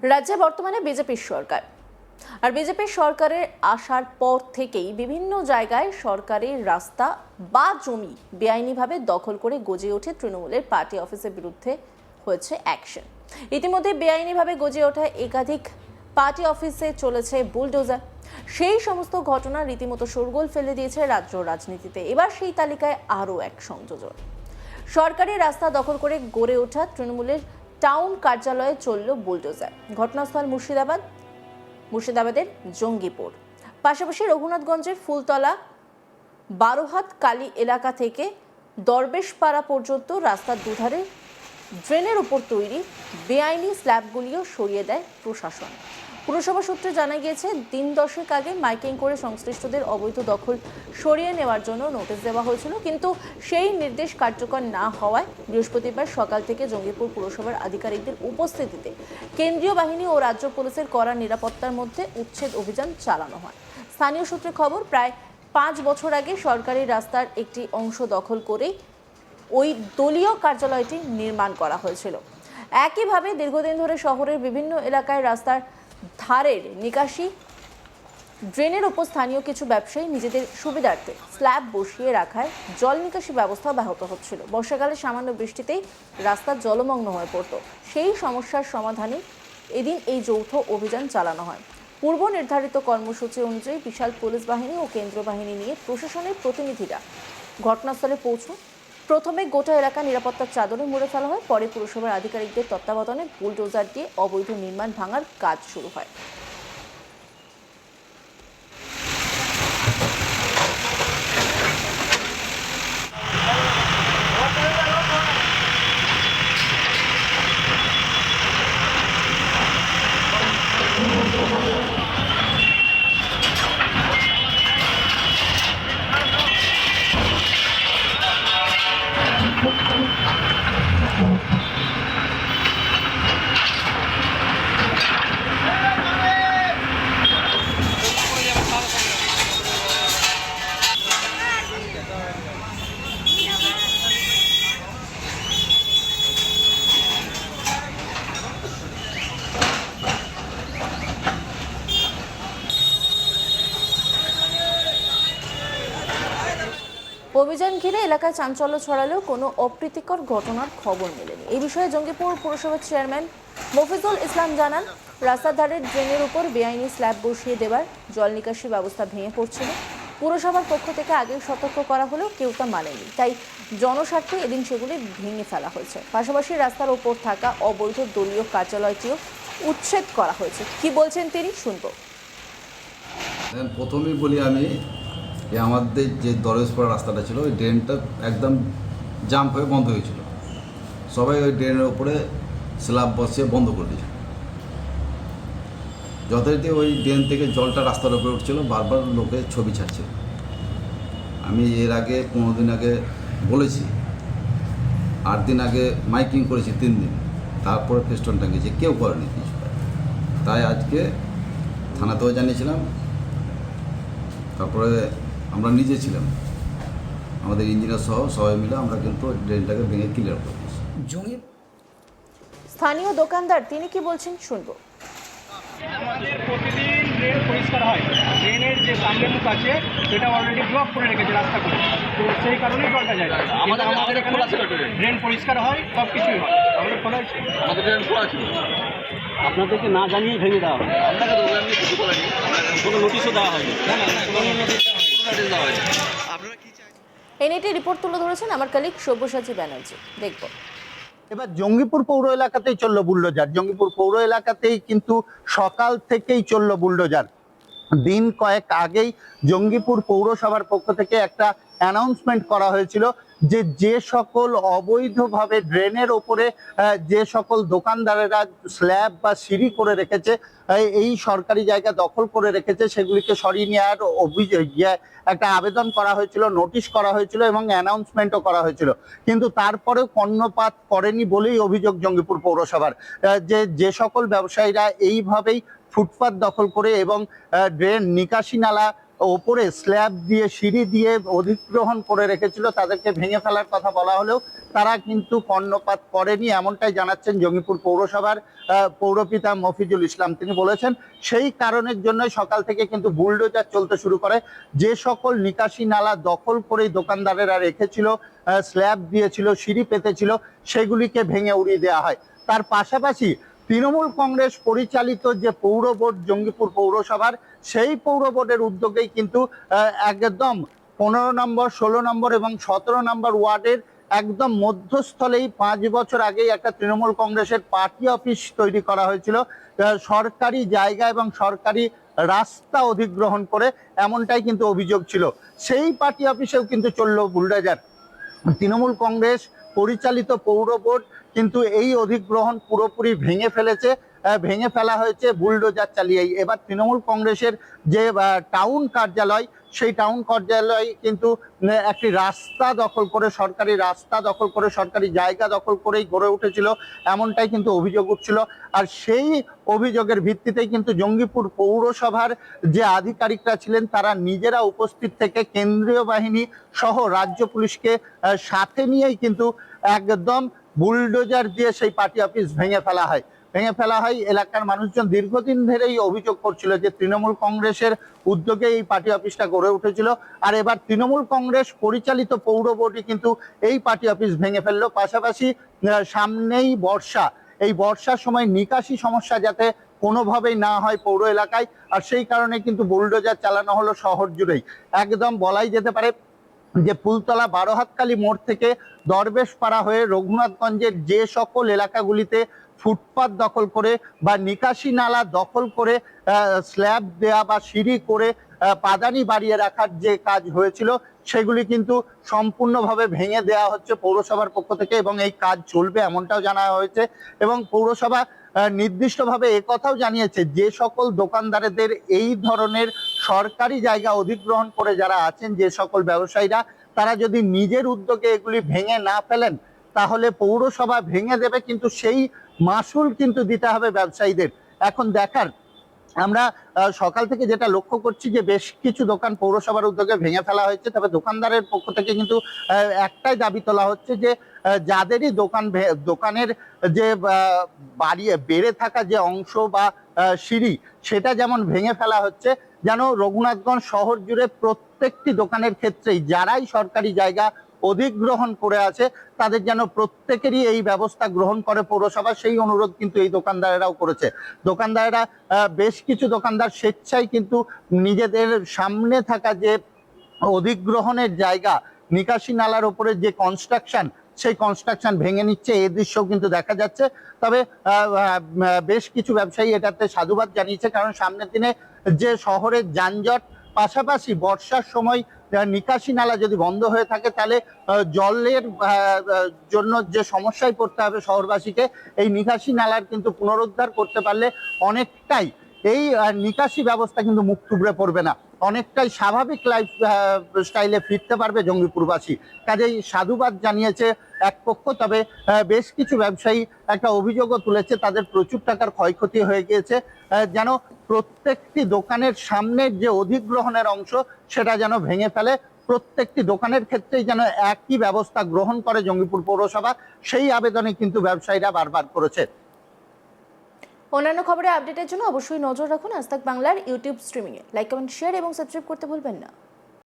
রাজ্যে বর্তমানে বিজেপির সরকার, আর বিজেপির সরকারের আসার পর থেকেই বিভিন্ন জায়গায় সরকারি রাস্তা বা জমি বেআইনিভাবে দখল করে গজিয়ে ওঠে তৃণমূলের পার্টি অফিসের বিরুদ্ধে হয়েছে অ্যাকশন। ইতিমধ্যে বেআইনিভাবে গজিয়ে ওঠা একাধিক পার্টি অফিসে চলেছে বুলডোজার। সেই সমস্ত ঘটনা রীতিমতো শোরগোল ফেলে দিয়েছে রাজ্য রাজনীতিতে। এবার সেই তালিকায় আরও এক সংযোজন। সরকারি রাস্তা দখল করে গড়ে ওঠা তৃণমূলের টাউন কার্যালয়ে চলল বুলডোজার। ঘটনাস্থল মুর্শিদাবাদের জঙ্গিপুর, পাশাপাশি রঘুনাথগঞ্জের ফুলতলা বারোহাত কালী এলাকা থেকে দরবেশপাড়া পর্যন্ত রাস্তার দুধারে ড্রেনের উপর তৈরি বেআইনি স্ল্যাবগুলিও সরিয়ে দেয় প্রশাসন। পুরসভা সূত্রে জানা গিয়েছে, দিন 10 আগে মাইকিং করে সংশ্লিষ্টদের অবৈধ দখল সরিয়ে নেওয়ার জন্য নোটিশ দেওয়া হয়েছিল, কিন্তু সেই নির্দেশ কার্যকর না হওয়ায় বৃহস্পতিবার সকাল থেকে জঙ্গিপুর পুরসভার আধিকারিকদের উপস্থিতিতে কেন্দ্রীয় বাহিনী ও রাজ্য পুলিশের কড়া নিরাপত্তার মধ্যে উচ্ছেদ অভিযান চালানো হয়। স্থানীয় সূত্রে খবর, প্রায় 5 বছর আগে সরকারি রাস্তার একটি অংশ দখল করে ওই দলীয় কার্যালয়টি নির্মাণ করা হয়েছিল। একইভাবে দীর্ঘদিন ধরে শহরের বিভিন্ন এলাকায় রাস্তার ধারের নিকাশি ড্রেনের উপর স্থানীয় কিছু ব্যবসায়ী নিজেদের সুবিধার্থে স্ল্যাব বসিয়ে রাখায় জল নিকাশি ব্যবস্থা ব্যাহত হচ্ছিল। বর্ষাকালে সামান্য বৃষ্টিতেই রাস্তা জলমগ্ন হয়ে পড়ত। সেই সমস্যার সমাধানে এদিন এই যৌথ অভিযান চালানো হয়। পূর্ব নির্ধারিত কর্মসূচি অনুযায়ী বিশাল পুলিশ বাহিনী ও কেন্দ্র বাহিনী নিয়ে প্রশাসনের প্রতিনিধিরা ঘটনাস্থলে পৌঁছন। প্রথমে গোটা এলাকা নিরাপত্তার চাদরে মুড়ে ফেলা হয়, পরে পুরসভার আধিকারিকদের তত্ত্বাবধানে বুলডোজার দিয়ে অবৈধ নির্মাণ ভাঙার কাজ শুরু হয়। অভিযান ঘিরে এলাকায় চাঞ্চল্য ছড়ালেও কোনো অপ্রীতিকর ঘটনার খবর মেলেনি। এই বিষয়ে জঙ্গিপুর পুরসভার চেয়ারম্যান মফিজুল ইসলাম জানান, রাস্তার ধারের ড্রেনের উপর বেআইনি স্ল্যাব বসিয়ে দেওয়ার জল নিকাশি ব্যবস্থা ভেঙে পড়ছিল। পুরসভার পক্ষ থেকে আগেই সতর্ক করা হলেও কেউ তা মানেনি, তাই জনস্বার্থে এদিন সেগুলি ভেঙে ফেলা হয়েছে। পাশাপাশি রাস্তার ওপর থাকা অবৈধ দলীয় কার্যালয়টিও উচ্ছেদ করা হয়েছে। কি বলছেন তিনি, শুনব। প্রথমেই বলি আমি, আমাদের যে দরবেশপাড়া রাস্তাটা ছিল, ওই ড্রেনটা একদম জাম্প হয়ে বন্ধ হয়েছিল। সবাই ওই ড্রেনের উপরে স্ল্যাব বসিয়ে বন্ধ করে দিয়েছিল। যথারীতি ওই ড্রেন থেকে জলটা রাস্তার উপরে উঠছিল, বারবার লোকে ছবি ছাড়ছিল। আমি এর আগে 15 দিন আগে বলেছি, 8 দিন আগে মাইকিং করেছি 3 দিন, তারপরে ফেস্টন টাঙিয়েছি, কেউ করেনি কিছু। তাই আজকে থানাতেও জানিয়েছিলাম, তারপরে আমরা নিজে ছিলাম, আমাদের ইঞ্জিনিয়ার সহ সবাই মিলে আমরা কিন্তু ড্রেনটাকে ভেঙে ক্লিয়ার করে দিয়েছি। স্থানীয় দোকানদার তিনি কি বলছেন, শুনবো। আমাদের প্রতিদিন ড্রেন পরিষ্কার হয়, ড্রেনের যে সামনে মুখ আছে সেটা অলরেডি ব্লক করে রেখেছে রাস্তা করে, তো সেই কারণেই জলটা যায়। আমাদের খোলা ছিল, ড্রেন পরিষ্কার হয়, সব কিছুই হয়, আমাদের খোলা ছিল, আমাদের ড্রেন খোলা ছিল। আপনাদেরকে না জানিয়ে ভেঙে দেওয়া হয়? আপনাকে তো আমি কিছু বলিনি, কোনো নোটিশও দেওয়া হয়নি। কোনো নোটিশ দেওয়া হয়নি। আপনারা কি চাই? এনএটি রিপোর্ট তুলে ধরেছেন আমার কলিগ সব্যসাচী ব্যানার্জি, দেখব। এবার জঙ্গিপুর পৌর এলাকাতেই চললো বুলডোজার। জঙ্গিপুর পৌর এলাকাতেই কিন্তু সকাল থেকেই চললো বুলডোজার। দিন কয়েক আগেই জঙ্গিপুর পৌরসভার পক্ষ থেকে একটা অ্যানাউন্সমেন্ট করা হয়েছিল যে যে সকল অবৈধভাবে ড্রেনের ওপরে যে সকল দোকানদারেরা স্ল্যাব বা সিঁড়ি করে রেখেছে, এই সরকারি জায়গা দখল করে রেখেছে, সেগুলিকে সরিয়ে নেওয়ার একটা আবেদন করা হয়েছিল, নোটিশ করা হয়েছিল এবং অ্যানাউন্সমেন্টও করা হয়েছিল। কিন্তু তারপরেও কর্ণপাত করেনি বলেই অভিযোগ জঙ্গিপুর পৌরসভার, যে সকল ব্যবসায়ীরা এইভাবেই ফুটপাত দখল করে এবং ড্রেন নিকাশি নালা ওপরে স্ল্যাব দিয়ে সিঁড়ি দিয়ে অধিগ্রহণ করে রেখেছিল, তাদেরকে ভেঙে ফেলার কথা বলা হলেও তারা কিন্তু কর্ণপাত করেনি, এমনটাই জানাচ্ছেন জঙ্গিপুর পৌরসভার পৌরপিতা মফিজুল ইসলাম। তিনি বলেছেন সেই কারণের জন্য সকাল থেকে কিন্তু বুলডোজার চলতে শুরু করে। যে সকল নিকাশি নালা দখল করে দোকানদারেরা রেখেছিল, স্ল্যাব দিয়েছিল, সিঁড়ি পেতেছিল, সেগুলিকে ভেঙে উড়িয়ে দেওয়া হয়। তার পাশাপাশি তৃণমূল কংগ্রেস পরিচালিত যে পৌর বোর্ড জঙ্গিপুর পৌরসভার, সেই পৌর বোর্ডের উদ্যোগেই কিন্তু একদম 15 নম্বর, 16 নম্বর এবং 17 নম্বর ওয়ার্ডের একদম মধ্যস্থলেই 5 বছর আগেই একটা তৃণমূল কংগ্রেসের পার্টি অফিস তৈরি করা হয়েছিল সরকারি জায়গা এবং সরকারি রাস্তা অধিগ্রহণ করে, এমনটাই কিন্তু অভিযোগ ছিল। সেই পার্টি অফিসেও কিন্তু চললো বুলডোজার। তৃণমূল কংগ্রেস পরিচালিত পৌর বোর্ড কিন্তু এই অধিগ্রহণ পুরোপুরি ভেঙে ফেলেছে, ভেঙে ফেলা হয়েছে বুলডোজার চালিয়েই। এবার তৃণমূল কংগ্রেসের যে টাউন কার্যালয়, সেই টাউন কার্যালয় কিন্তু একটি রাস্তা দখল করে, সরকারি রাস্তা দখল করে, সরকারি জায়গা দখল করেই গড়ে উঠেছিল, এমনটাই কিন্তু অভিযোগ উঠছিল। আর সেই অভিযোগের ভিত্তিতেই কিন্তু জঙ্গিপুর পৌরসভার যে আধিকারিকরা ছিলেন, তারা নিজেরা উপস্থিত থেকে কেন্দ্রীয় বাহিনী সহ রাজ্য পুলিশকে সাথে নিয়েই কিন্তু একদম বুলডোজার দিয়ে সেই পার্টি অফিস ভেঙে ফেলা হয়। এলাকার মানুষজন দীর্ঘদিন ধরেই অভিযোগ করছিল যে তৃণমূল কংগ্রেসের উদ্যোগে এই পার্টি অফিসটা গড়ে উঠেছিল, আর এবার তৃণমূল কংগ্রেস পরিচালিত পৌর বোর্ডই কিন্তু এই পার্টি অফিস ভেঙে ফেললো। পাশাপাশি সামনেই বর্ষা, এই বর্ষার সময় নিকাশি সমস্যা যাতে কোনোভাবেই না হয় পৌর এলাকায়, আর সেই কারণে কিন্তু বুলডোজার চালানো হলো শহর জুড়েই। একদম বলাই যেতে পারে যে ফুলতলা বারোহাতকালী মোড় থেকে দরবেশপাড়া হয়ে রঘুনাথগঞ্জের যে সকল এলাকাগুলিতে ফুটপাত দখল করে বা নিকাশি নালা দখল করে স্ল্যাব দেয়া বা সিঁড়ি করে পাদানি বাড়িয়ে রাখার যে কাজ হয়েছিল, সেগুলি কিন্তু সম্পূর্ণভাবে ভেঙে দেওয়া হচ্ছে পৌরসভার পক্ষ থেকে, এবং এই কাজ চলবে এমনটাও জানা হয়েছে। এবং পৌরসভা নির্দিষ্টভাবে একথাও জানিয়েছে যে সকল দোকানদারদের এই ধরনের সরকারি জায়গা অধিগ্রহণ করে যারা আছেন, যে সকল ব্যবসায়ীরা, তারা যদি নিজের উদ্যোগে এগুলি ভেঙে না ফেলেন, তাহলে পৌরসভা ভেঙে দেবে, কিন্তু সেই মাসুল কিন্তু দিতে হবে ব্যবসায়ীদের। এখন দেখার, আমরা সকাল থেকে যেটা লক্ষ্য করছি যে বেশ কিছু দোকান পৌরসভার উদ্যোগে ভেঙে ফেলা হয়েছে, তবে দোকানদারের পক্ষ থেকে কিন্তু একটাই দাবি তোলা হচ্ছে যে যাদেরই দোকানের যে বেড়ে থাকা যে অংশ বা সিঁড়ি, সেটা যেমন ভেঙে ফেলা হচ্ছে, যেন রঘুনাথগঞ্জ শহর জুড়ে প্রত্যেকটি দোকানের ক্ষেত্রেই যারাই সরকারি জায়গা অধিগ্রহণ করে আছে, তাদের যেন প্রত্যেকেরই এই ব্যবস্থা গ্রহণ করে পৌরসভা, সেই অনুরোধ কিন্তু এই দোকানদারেরাও করেছে। দোকানদারেরা বেশ কিছু দোকানদার স্বেচ্ছায় কিন্তু নিজেদের সামনে থাকা যে অধিগ্রহণের জায়গা, নিকাশি নালার উপরে যে কনস্ট্রাকশন, সেই কনস্ট্রাকশন ভেঙে নিচ্ছে, এই দৃশ্যও কিন্তু দেখা যাচ্ছে। তবে বেশ কিছু ব্যবসায়ী এটাতে সাধুবাদ জানিয়েছে, কারণ সামনের দিনে যে শহরের যানজট, পাশাপাশি বর্ষার সময় নিকাশি নালা যদি বন্ধ হয়ে থাকে, তাহলে জলের জন্য যে সমস্যায় পড়তে হবে শহরবাসীকে, এই নিকাশি নালার কিন্তু পুনরুদ্ধার করতে পারলে অনেকটাই এই নিকাশি ব্যবস্থা কিন্তু মুখ থুবড়ে পড়বে না, অনেকটাই স্বাভাবিক লাইফ স্টাইলে ফিরতে পারবে জঙ্গিপুরবাসী। কাজেই সাধুবাদ জানিয়েছে এক পক্ষ, তবে বেশ কিছু ব্যবসায়ী একটা অভিযোগও তুলেছে, তাদের প্রচুর টাকার ক্ষয়ক্ষতি হয়ে গিয়েছে, যেন প্রত্যেকটি দোকানের সামনের যে অধিগ্রহণের অংশ, সেটা যেন ভেঙে ফেলে, প্রত্যেকটি দোকানের ক্ষেত্রেই যেন একই ব্যবস্থা গ্রহণ করে জঙ্গিপুর পৌরসভা, সেই আবেদনে কিন্তু ব্যবসায়ীরা বারবার করেছে। অন্যান্য খবরে আপডেটের জন্য অবশ্যই নজর রাখুন আজ তাক বাংলার ইউটিউব স্ট্রিমিংয়ে। লাইক, কমেন্ট, শেয়ার এবং সাবস্ক্রাইব করতে ভুলবেন না।